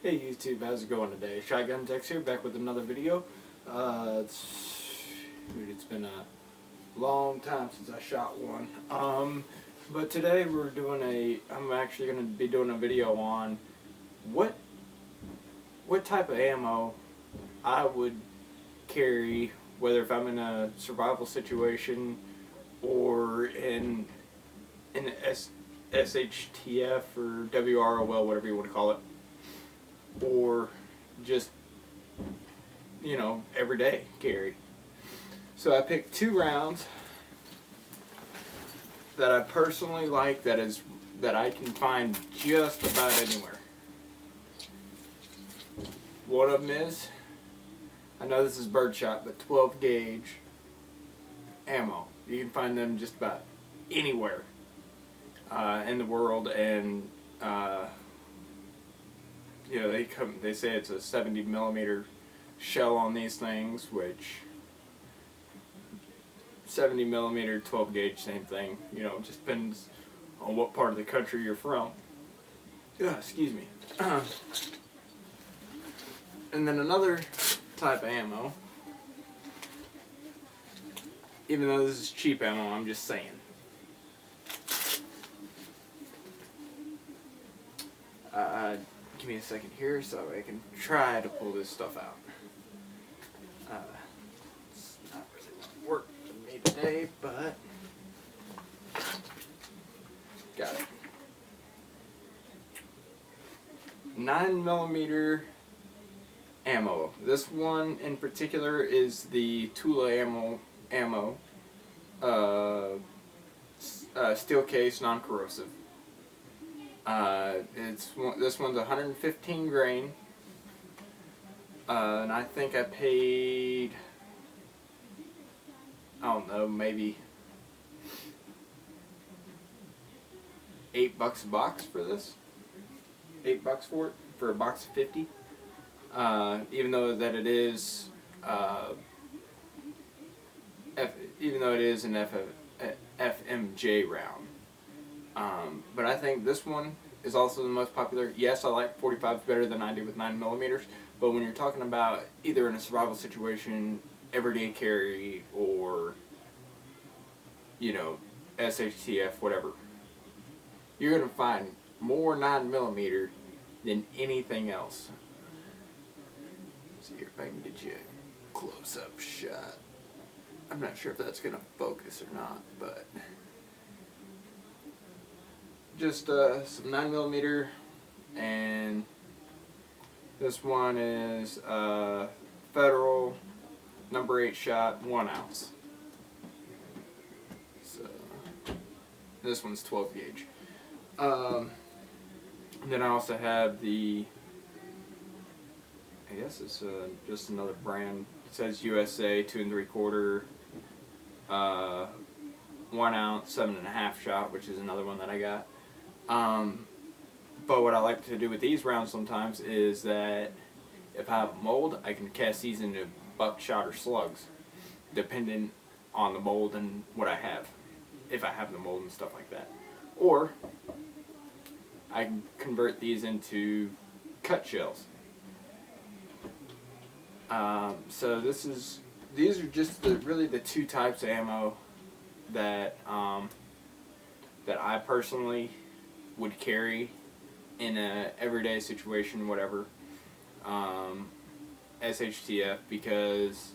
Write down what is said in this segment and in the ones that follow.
Hey YouTube, how's it going today? Shotgun Tex here, back with another video. It's been a long time since I shot one. But today I'm actually going to be doing a video on what type of ammo I would carry, whether if I'm in a survival situation or in SHTF or WROL, whatever you want to call it, or just, everyday carry. So I picked 2 rounds that I personally like that I can find just about anywhere. One of them is, I know this is birdshot, but 12 gauge ammo. You can find them just about anywhere in the world, and they say it's a 70 millimeter shell on these things, which 70 millimeter, 12 gauge, same thing. It just depends on what part of the country you're from. Excuse me. And then another type of ammo, even though this is cheap ammo, I'm just saying. Give me a second here so I can try to pull this stuff out. It's not really going to work for me today, but got it. 9 millimeter ammo. This one in particular is the Tula ammo, steel case, non-corrosive. This one's 115 grain, and I think I paid, I don't know, maybe $8 a box for this. $8 for it, for a box of 50. Even though that it is, even though it is an FMJ round. But I think this one is also the most popular. Yes, I like 45s better than I do with 9 millimeters, but when you're talking about either in a survival situation, everyday carry, or, SHTF, whatever, you're going to find more 9 millimeter than anything else. Let's see here if I can get you a close-up shot. I'm not sure if that's going to focus or not, but just some 9 millimeter, and this one is Federal number 8 shot, 1 ounce. So this one's 12 gauge. Then I also have the, I guess it's just another brand. It says USA 2 3/4, 1 ounce, 7.5 shot, which is another one that I got. But what I like to do with these rounds sometimes is that if I have mold, I can cast these into buckshot or slugs, depending on the mold and what I have, if I have the mold and stuff like that. Or I can convert these into cut shells. So these are just really the 2 types of ammo that that I personally would carry in a everyday situation, whatever. SHTF, because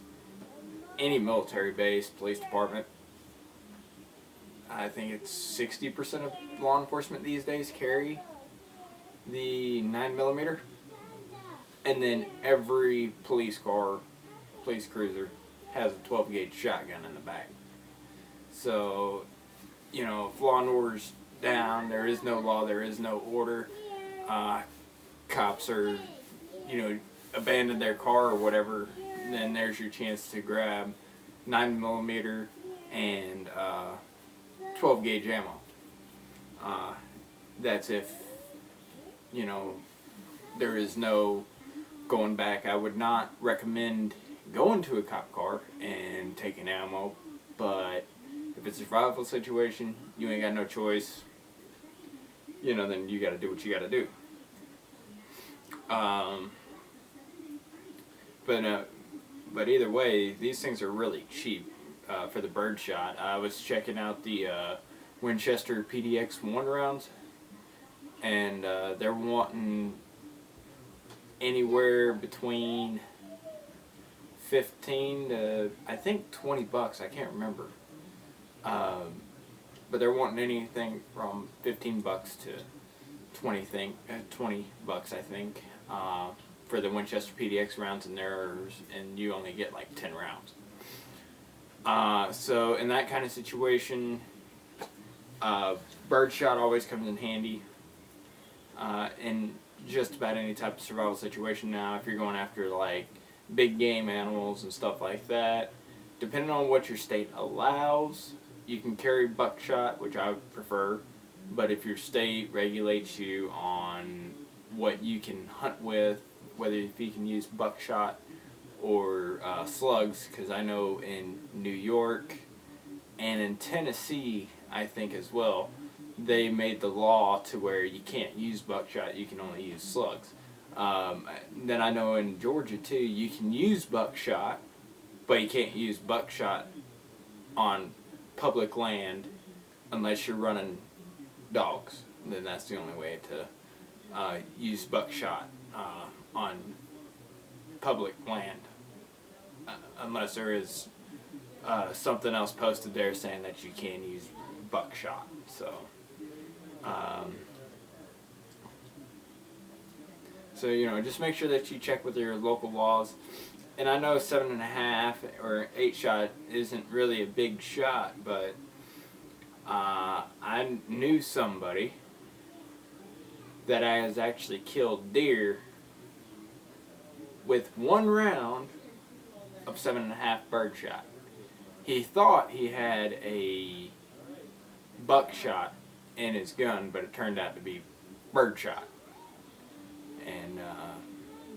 any military base, police department, I think it's 60% of law enforcement these days carry the 9 millimeter, and then every police car, police cruiser has a 12 gauge shotgun in the back. So, if law and order's down, there is no law, there is no order, cops are, abandoned their car or whatever, then there's your chance to grab 9 millimeter and 12 gauge ammo. That's if, there is no going back. I would not recommend going to a cop car and taking ammo, but if it's a survival situation, you ain't got no choice, then you gotta do what you gotta do. Um, but either way, these things are really cheap for the birdshot. I was checking out the Winchester PDX 1 rounds, and they're wanting anywhere between 15 to I think $20. I can't remember, but they're wanting anything from $15 to 20 bucks, I think, for the Winchester PDX rounds, and you only get like 10 rounds. So in that kind of situation, birdshot always comes in handy. In just about any type of survival situation now, if you're going after like big game animals and stuff like that, depending on what your state allows, you can carry buckshot, which I would prefer. But if your state regulates you on what you can hunt with, whether if you can use buckshot or slugs, because I know in New York and in Tennessee, I think as well, they made the law to where you can't use buckshot, you can only use slugs. Then I know in Georgia too, you can use buckshot, but you can't use buckshot on public land unless you're running dogs. Then that's the only way to use buckshot on public land, unless there is something else posted there saying that you can use buckshot. So you know, just make sure that you check with your local laws. And I know 7.5 or 8 shot isn't really a big shot, but I knew somebody that has actually killed deer with 1 round of 7.5 birdshot. He thought he had a buckshot in his gun, but it turned out to be birdshot. And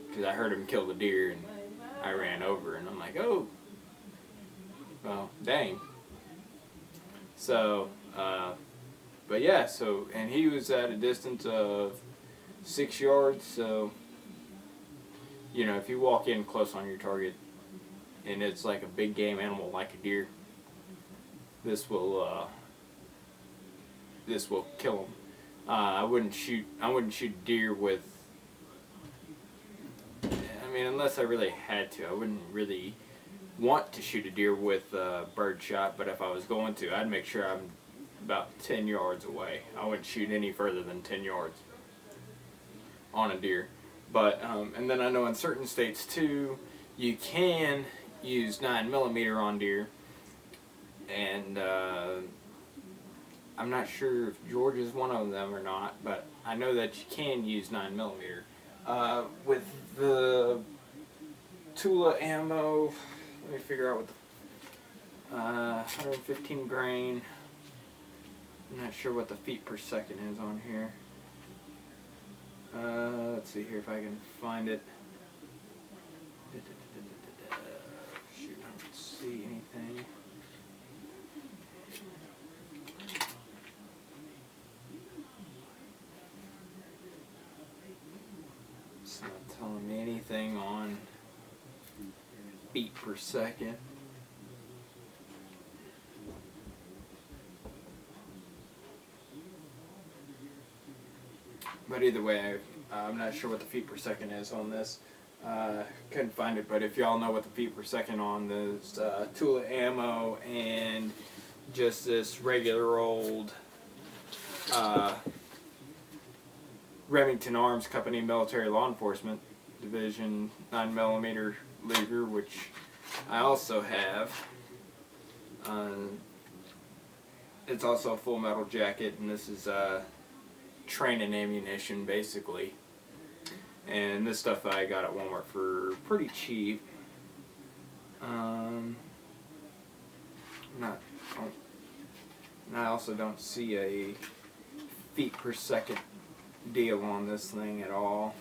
because I heard him kill the deer, and I ran over, and I'm like, oh, well, dang. So, but yeah, and he was at a distance of 6 yards, so, you know, if you walk in close on your target, and it's like a big game animal like a deer, this will kill him. I wouldn't shoot deer with, I mean, unless I really had to. I wouldn't really want to shoot a deer with birdshot, but if I was going to, I'd make sure I'm about 10 yards away. I wouldn't shoot any further than 10 yards on a deer. But, and then I know in certain states too, you can use 9mm on deer, and I'm not sure if Georgia's one of them or not, but I know that you can use 9mm. With the Tula ammo, let me figure out what the 115 grain. I'm not sure what the feet per second is on here. Let's see here if I can find it. Shoot, I don't see anything. It's not telling me anything on feet per second. But either way, I'm not sure what the feet per second is on this. Couldn't find it, but if y'all know what the feet per second on this Tula ammo and just this regular old Remington Arms Company Military Law Enforcement Division 9mm Luger, which I also have. It's also a full metal jacket, and this is training ammunition basically. And this stuff I got at Walmart for pretty cheap. And I also don't see a feet per second deal on this thing at all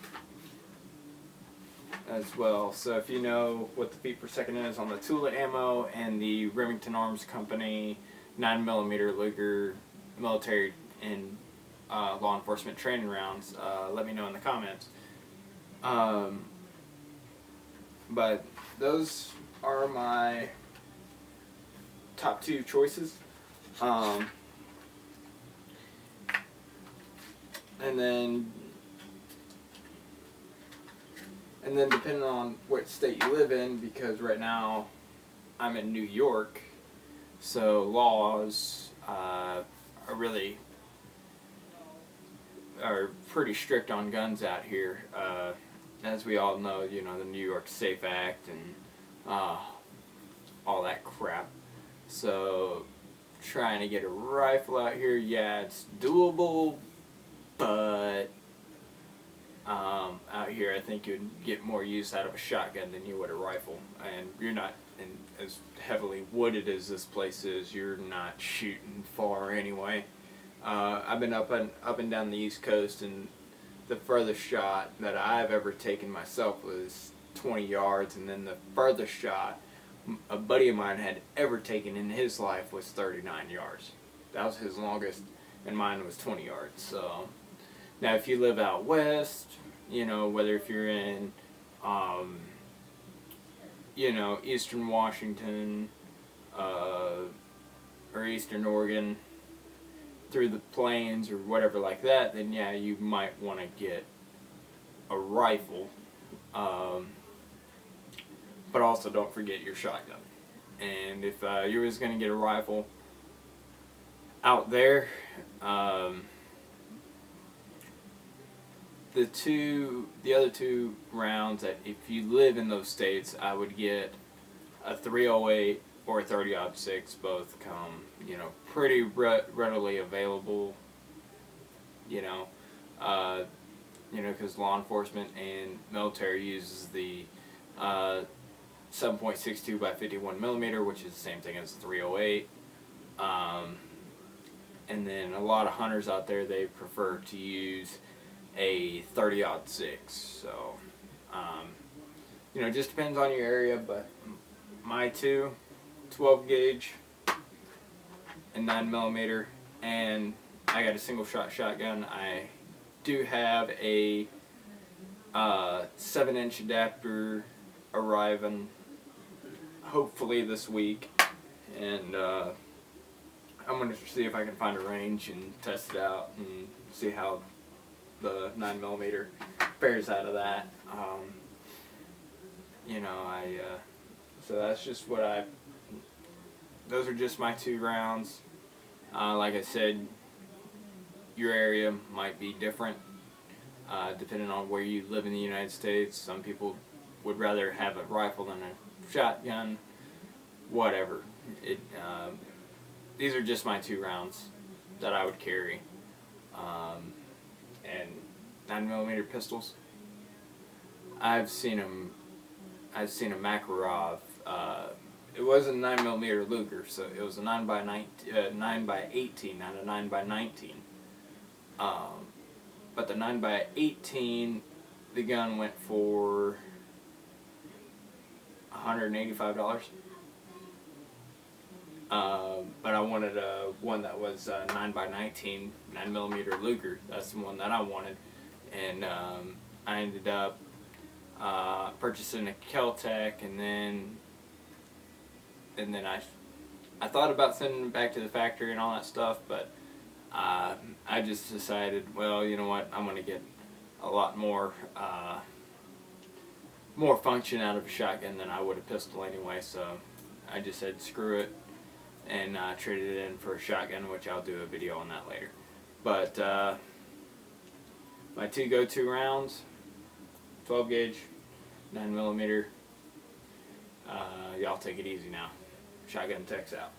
as well. So if you know what the feet per second is on the Tula ammo and the Remington Arms Company 9mm Luger military and law enforcement training rounds, let me know in the comments. But those are my top two choices. And then depending on what state you live in, because right now I'm in New York, so laws are pretty strict on guns out here. As we all know, you know, the New York SAFE Act and all that crap. So trying to get a rifle out here, yeah, it's doable, but out here I think you'd get more use out of a shotgun than you would a rifle. And you're not, and as heavily wooded as this place is, you're not shooting far anyway. I've been up and down the East Coast, and the furthest shot that I've ever taken myself was 20 yards, and then the furthest shot a buddy of mine had ever taken in his life was 39 yards. That was his longest, and mine was 20 yards. So now if you live out west, you know, whether if you're in you know, eastern Washington or eastern Oregon, through the plains or whatever like that, then yeah, you might want to get a rifle. But also don't forget your shotgun. And if you was going to get a rifle out there, the other two rounds, that if you live in those states, I would get a 308 or a 30-06. Both come, you know, pretty readily available. You know, because law enforcement and military uses the 7.62 by 51 millimeter, which is the same thing as the 308. And then a lot of hunters out there, they prefer to use a 30-06. So, you know, it just depends on your area, but my two, 12 gauge and 9 millimeter, and I got a single shot shotgun. I do have a 7-inch adapter arriving hopefully this week, and I'm going to see if I can find a range and test it out and see how the 9 millimeter fares out of that. You know, so that's just what those are just my two rounds. Like I said, your area might be different depending on where you live in the United States. Some people would rather have a rifle than a shotgun, whatever. These are just my two rounds that I would carry. And 9 millimeter pistols, I've seen a Makarov. It was a 9 millimeter Luger, so it was a 9 by 18, not a 9 by 19. But the 9 by 18, the gun went for $185. But I wanted one that was 9 by 19, 9 millimeter Luger. That's the one that I wanted, and I ended up purchasing a Kel-Tec, and then I thought about sending it back to the factory and all that stuff, but I just decided, well, you know what, I'm going to get a lot more function out of a shotgun than I would a pistol anyway, so I just said screw it and traded it in for a shotgun, which I'll do a video on that later. But my two go-to rounds, 12 gauge, 9 millimeter. Y'all take it easy now. Shotgun Tech's out.